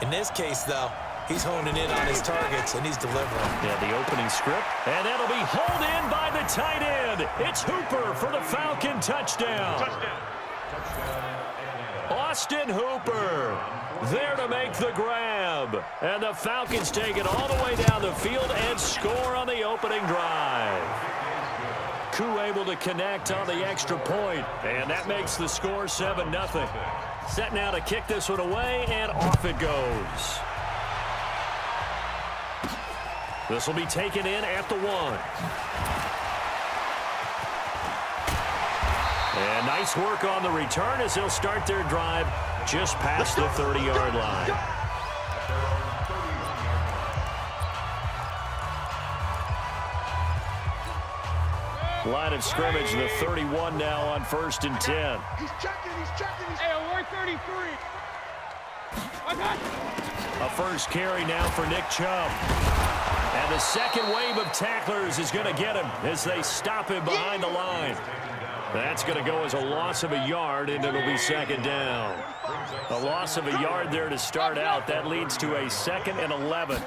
In this case, though, he's honing in on his targets, and he's delivering. Yeah, the opening script. And that'll be hauled in by the tight end. It's Hooper for the Falcon touchdown. Austin Hooper there to make the grab. And the Falcons take it all the way down the field and score on the opening drive. Koo able to connect on the extra point, and that makes the score 7-0. Set now to kick this one away, and off it goes. This will be taken in at the 1. And nice work on the return as they'll start their drive just past the 30-yard line. Line of scrimmage, the 31 now on 1st and 10. He's checking. Hey, we're 33. A first carry now for Nick Chubb. And the second wave of tacklers is going to get him as they stop him behind the line. That's going to go as a loss of a yard, and it'll be 2nd down. A loss of a yard there to start out. That leads to a 2nd and 11.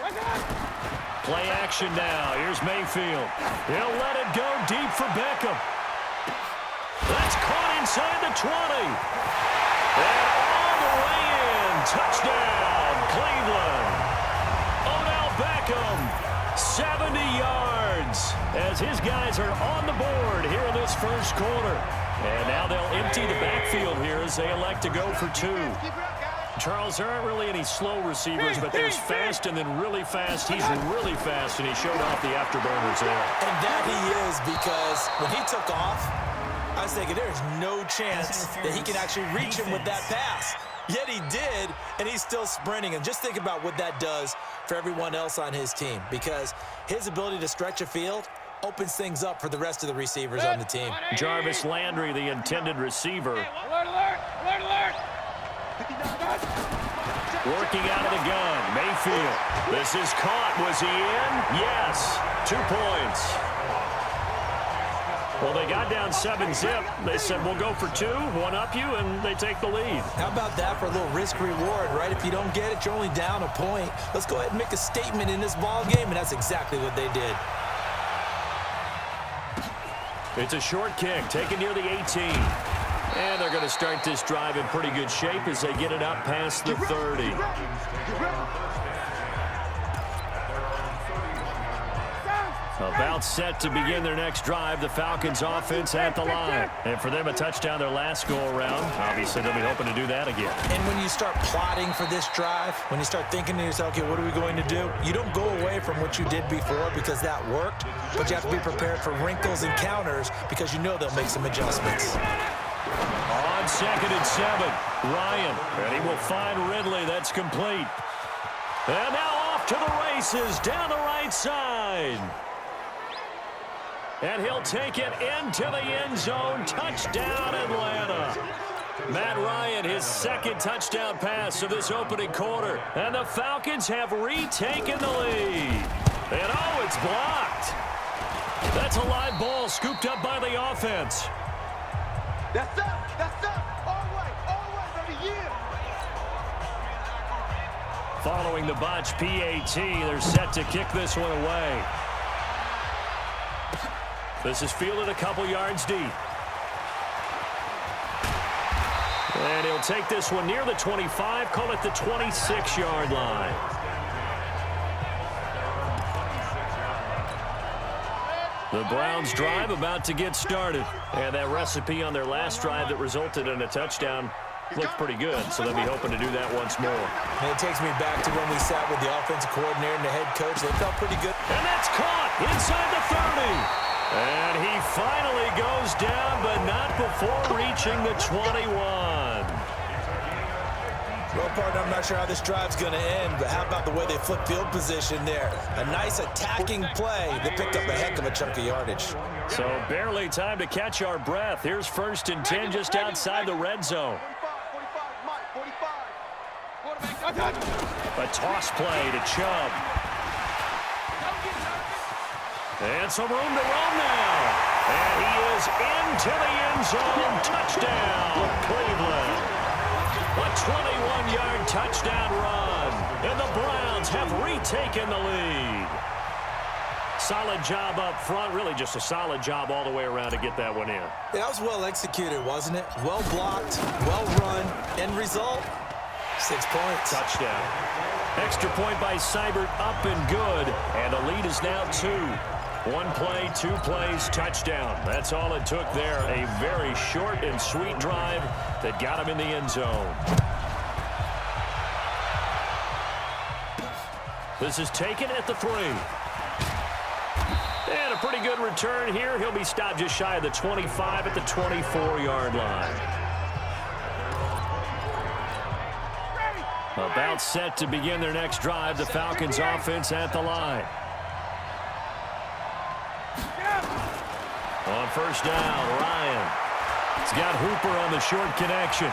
Play action now. Here's Mayfield. He'll let it go deep for Beckham. That's caught inside the 20. And all the way in. Touchdown, Cleveland. Odell Beckham, 70 yards. As his guys are on the board here in this first quarter. And now they'll empty the backfield here as they elect to go for 2. Charles, there aren't really any slow receivers, but there's fast and then really fast. He's really fast, and he showed off the afterburners there. And that he is, because when he took off, I was thinking there's no chance that he can actually reach him with that pass. Yet he did, and he's still sprinting. And just think about what that does for everyone else on his team, because his ability to stretch a field opens things up for the rest of the receivers on the team. Jarvis Landry, the intended receiver. Alert, alert, alert, alert. Working out of the gun, Mayfield. This is caught. Was he in? Yes. 2 points. Well, they got down 7-zip. They said, we'll go for 2, one up you, and they take the lead. How about that for a little risk-reward, right? If you don't get it, you're only down a point. Let's go ahead and make a statement in this ball game, and that's exactly what they did. It's a short kick, taken near the 18. And they're going to start this drive in pretty good shape as they get it up past the 30. About set to begin their next drive. The Falcons offense at the line. And for them, a touchdown their last go-around. Obviously, they'll be hoping to do that again. And when you start plotting for this drive, when you start thinking to yourself, okay, what are we going to do? You don't go away from what you did before because that worked, but you have to be prepared for wrinkles and counters because you know they'll make some adjustments. On 2nd and 7, Ryan. And he will find Ridley. That's complete. And now off to the races down the right side. And he'll take it into the end zone. Touchdown, Atlanta. Matt Ryan, his 2nd touchdown pass of this opening quarter. And the Falcons have retaken the lead. And oh, it's blocked. That's a live ball scooped up by the offense. That's up. All right, baby, yeah. Following the botch PAT, they're set to kick this one away. This is fielded a couple yards deep. And he'll take this one near the 25, call it the 26-yard line. The Browns drive about to get started. And that recipe on their last drive that resulted in a touchdown looked pretty good, so they'll be hoping to do that once more. And it takes me back to when we sat with the offensive coordinator and the head coach. They felt pretty good. And that's caught inside the 30. And he finally goes down, but not before reaching the 21. Well, partner, I'm not sure how this drive's going to end, but how about the way they flip field position there? A nice attacking play that picked up a heck of a chunk of yardage. So barely time to catch our breath. Here's 1st and 10 just outside the red zone. 45. A toss play to Chubb. And some room to run now. And he is into the end zone. Touchdown, Cleveland. A 21-yard touchdown run. taking the lead. Solid job up front. Really just a solid job all the way around to get that one in. Yeah, that was well executed, wasn't it? Well blocked, well run. End result, 6 points. Touchdown. Extra point by Seibert, up and good. And the lead is now 2. 1 play, 2 plays, touchdown. That's all it took there. A very short and sweet drive that got him in the end zone. This is taken at the 3. And a pretty good return here. He'll be stopped just shy of the 25 at the 24-yard line. About set to begin their next drive. The Falcons offense at the line. On first down, Ryan. He's got Hooper on the short connection.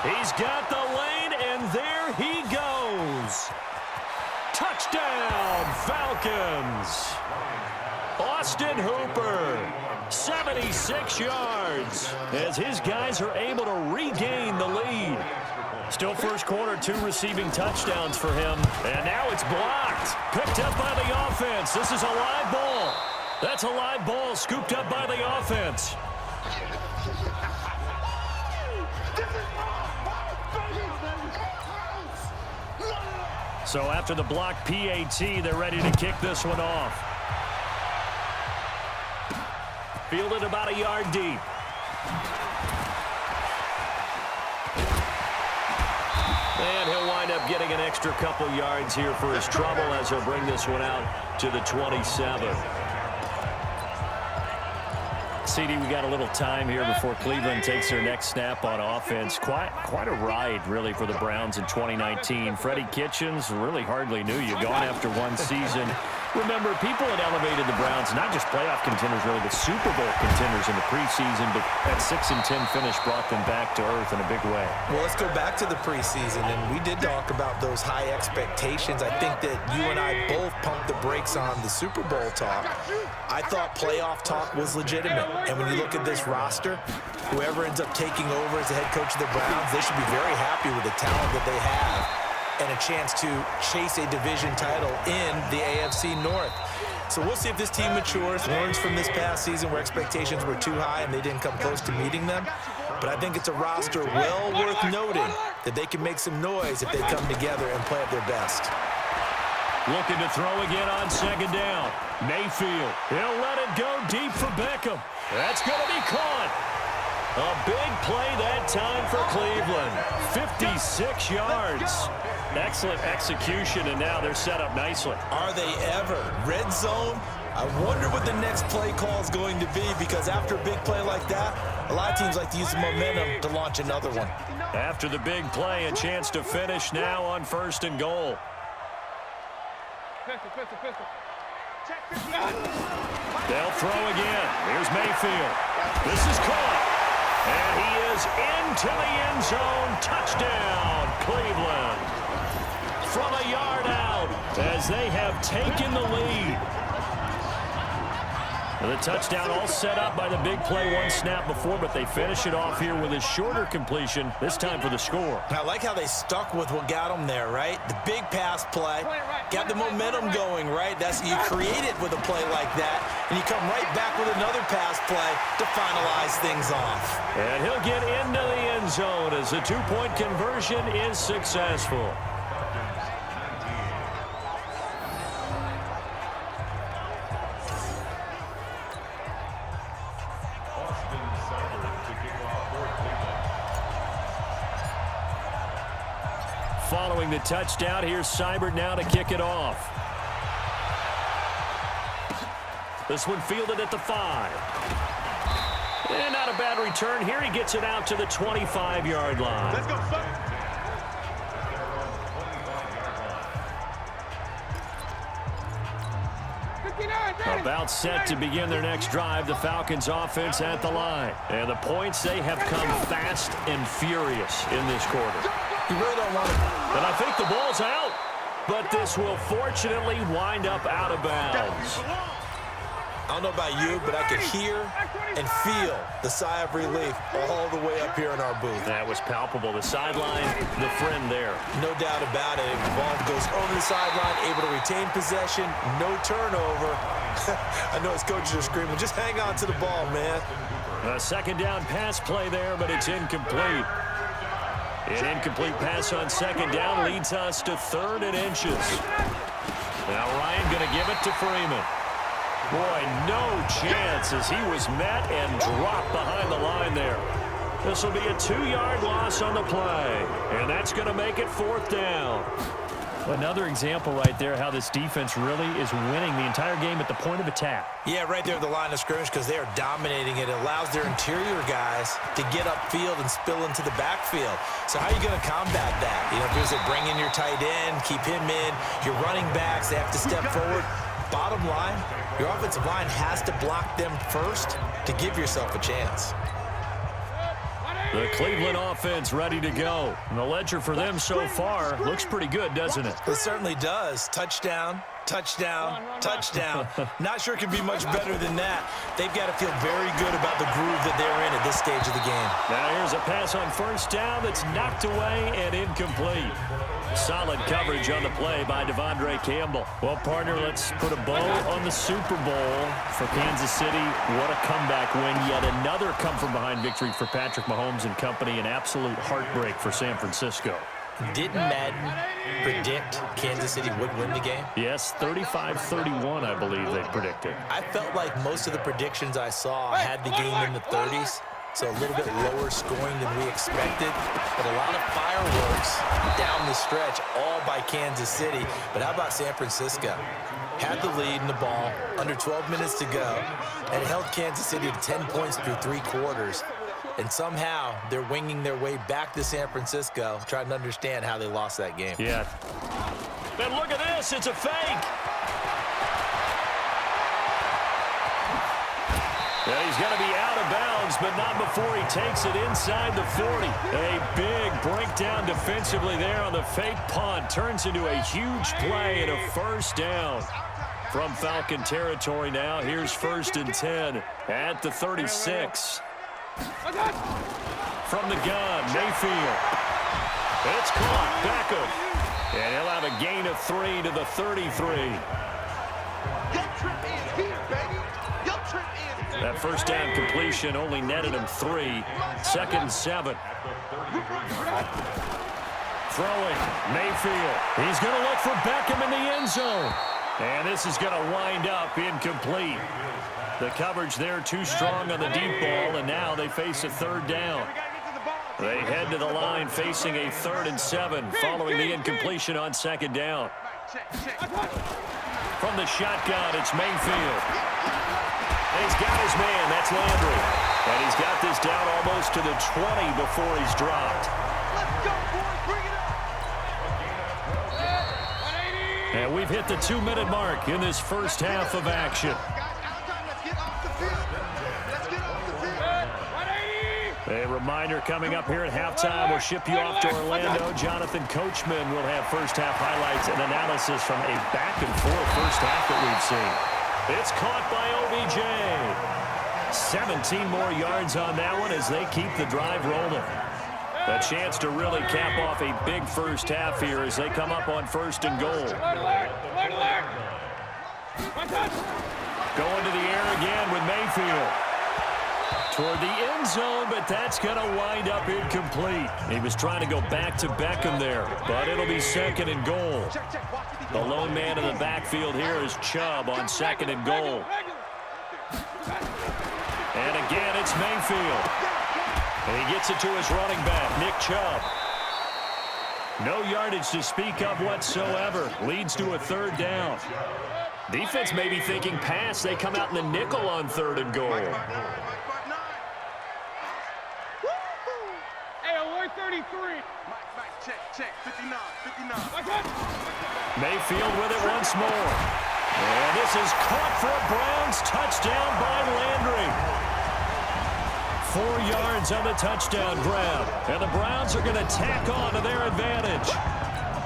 He's got the lane, and there he goes. Touchdown, Falcons. Austin Hooper, 76 yards, as his guys are able to regain the lead. Still first quarter, 2 receiving touchdowns for him, and now it's blocked. Picked up by the offense. This is a live ball. That's a live ball scooped up by the offense. So after the block PAT, they're ready to kick this one off. Fielded about a yard deep. And he'll wind up getting an extra couple yards here for his trouble as he'll bring this one out to the 27. CD, we got a little time here before Cleveland takes their next snap on offense. Quite a ride, really, for the Browns in 2019. Freddie Kitchens really hardly knew you. Gone after 1 season. Remember, people had elevated the Browns, not just playoff contenders, really, but Super Bowl contenders in the preseason. But that 6-10 finish brought them back to earth in a big way. Well, let's go back to the preseason, and we did talk about those high expectations. I think that you and I both pumped the brakes on the Super Bowl talk. I thought playoff talk was legitimate. And when you look at this roster, whoever ends up taking over as the head coach of the Browns, they should be very happy with the talent that they have and a chance to chase a division title in the AFC North. So we'll see if this team matures, learns from this past season where expectations were too high and they didn't come close to meeting them. But I think it's a roster well worth noting that they can make some noise if they come together and play at their best. Looking to throw again on second down. Mayfield, he'll let it go deep for Beckham. That's going to be caught. A big play that time for Cleveland. 56 yards. Excellent execution, and now they're set up nicely. Are they ever? Red zone? I wonder what the next play call is going to be, because after a big play like that, a lot of teams like to use the momentum to launch another one. After the big play, a chance to finish now on 1st and goal. Pistol. They'll throw again. Here's Mayfield. This is caught. And he is into the end zone. Touchdown, Cleveland. From a yard out as they have taken the lead. The touchdown all set up by the big play 1 snap before, but they finish it off here with a shorter completion, this time for the score. I like how they stuck with what got them there, right? The big pass play, got the momentum going, right? That's you create it with a play like that, and you come right back with another pass play to finalize things off. And he'll get into the end zone as the 2-point conversion is successful. Following the touchdown, here's Seibert now to kick it off. This one fielded at the 5. And not a bad return here. He gets it out to the 25-yard line. Let's go, son. About set to begin their next drive, the Falcons offense at the line. And the points, they have come fast and furious in this quarter. You really don't want to. And I think the ball's out. But this will fortunately wind up out of bounds. I don't know about you, but I could hear and feel the sigh of relief all the way up here in our booth. That was palpable. The sideline, the friend there. No doubt about it. The ball goes over the sideline, able to retain possession, no turnover. I know his coaches are screaming, just hang on to the ball, man. A second down pass play there, but it's incomplete. An incomplete pass on second down leads us to 3rd and inches. Now Ryan going to give it to Freeman. Boy, no chance as he was met and dropped behind the line there. This will be a 2-yard loss on the play, and that's going to make it 4th down. Another example right there how this defense really is winning the entire game at the point of attack. Yeah, right there at the line of scrimmage because they are dominating it. It allows their interior guys to get upfield and spill into the backfield. So how are you going to combat that? You know, if you're bring in your tight end, keep him in, your running backs, they have to step forward. Bottom line, your offensive line has to block them first to give yourself a chance. The Cleveland offense ready to go. And the ledger for them so far looks pretty good, doesn't it? It certainly does. Touchdown, touchdown, touchdown. Not sure it can be much better than that. They've got to feel very good about the groove that they're in at this stage of the game. Now here's a pass on 1st down that's knocked away and incomplete. Solid coverage on the play by Devondre Campbell. Well, partner, let's put a bow on the Super Bowl for Kansas City. What a comeback win. Yet another come-from-behind victory for Patrick Mahomes and company. An absolute heartbreak for San Francisco. Didn't Madden predict Kansas City would win the game? Yes, 35-31, I believe they predicted. I felt like most of the predictions I saw had the game in the 30s. So a little bit lower scoring than we expected. But a lot of fireworks down the stretch, all by Kansas City. But how about San Francisco? Had the lead in the ball, under 12 minutes to go, and held Kansas City to 10 points through 3 quarters. And somehow they're winging their way back to San Francisco, trying to understand how they lost that game. Yeah. And look at this. It's a fake. Yeah, he's going to be out of bounds, but not before he takes it inside the 40. A big breakdown defensively there on the fake punt. Turns into a huge play and a 1st down. From Falcon territory now, here's 1st and 10 at the 36. From the gun, Mayfield. It's caught. Beckham. And he'll have a gain of 3 to the 33. That 1st down completion only netted him 3. 2nd and 7. Throwing, Mayfield. He's going to look for Beckham in the end zone. And this is going to wind up incomplete. The coverage there too strong on the deep ball, and now they face a 3rd down. They head to the line facing a 3rd and 7 following the incompletion on 2nd down. From the shotgun, it's Mayfield. And he's got his man. That's Landry. And he's got this down almost to the 20 before he's dropped. Let's go, boys. Bring it up. And we've hit the 2-minute mark in this 1st half of action. A reminder coming up here at halftime. We'll ship you off to Orlando. Jonathan Coachman will have 1st half highlights and analysis from a back-and-forth 1st half that we've seen. It's caught by OBJ. 17 more yards on that one as they keep the drive rolling. A chance to really cap off a big 1st half here as they come up on 1st and goal. Going to the air again with Mayfield. Toward the end zone, but that's going to wind up incomplete. He was trying to go back to Beckham there, but it'll be 2nd and goal. The lone man in the backfield here is Chubb on 2nd and goal. And again, it's Mayfield. And he gets it to his running back, Nick Chubb. No yardage to speak of whatsoever. Leads to a 3rd down. Defense may be thinking pass. They come out in the nickel on 3rd and goal. Hey, alert 33. Check, 59. Mayfield with it once more. And this is caught for a Browns touchdown by Landry. 4 yards on the touchdown grab. And the Browns are going to tack on to their advantage.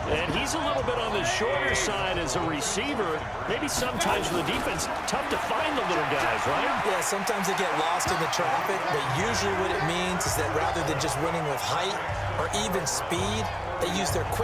And he's a little bit on the shorter side as a receiver. Maybe sometimes for the defense, tough to find the little guys, right? Yeah, sometimes they get lost in the traffic, but usually what it means is that rather than just winning with height or even speed, they use their quick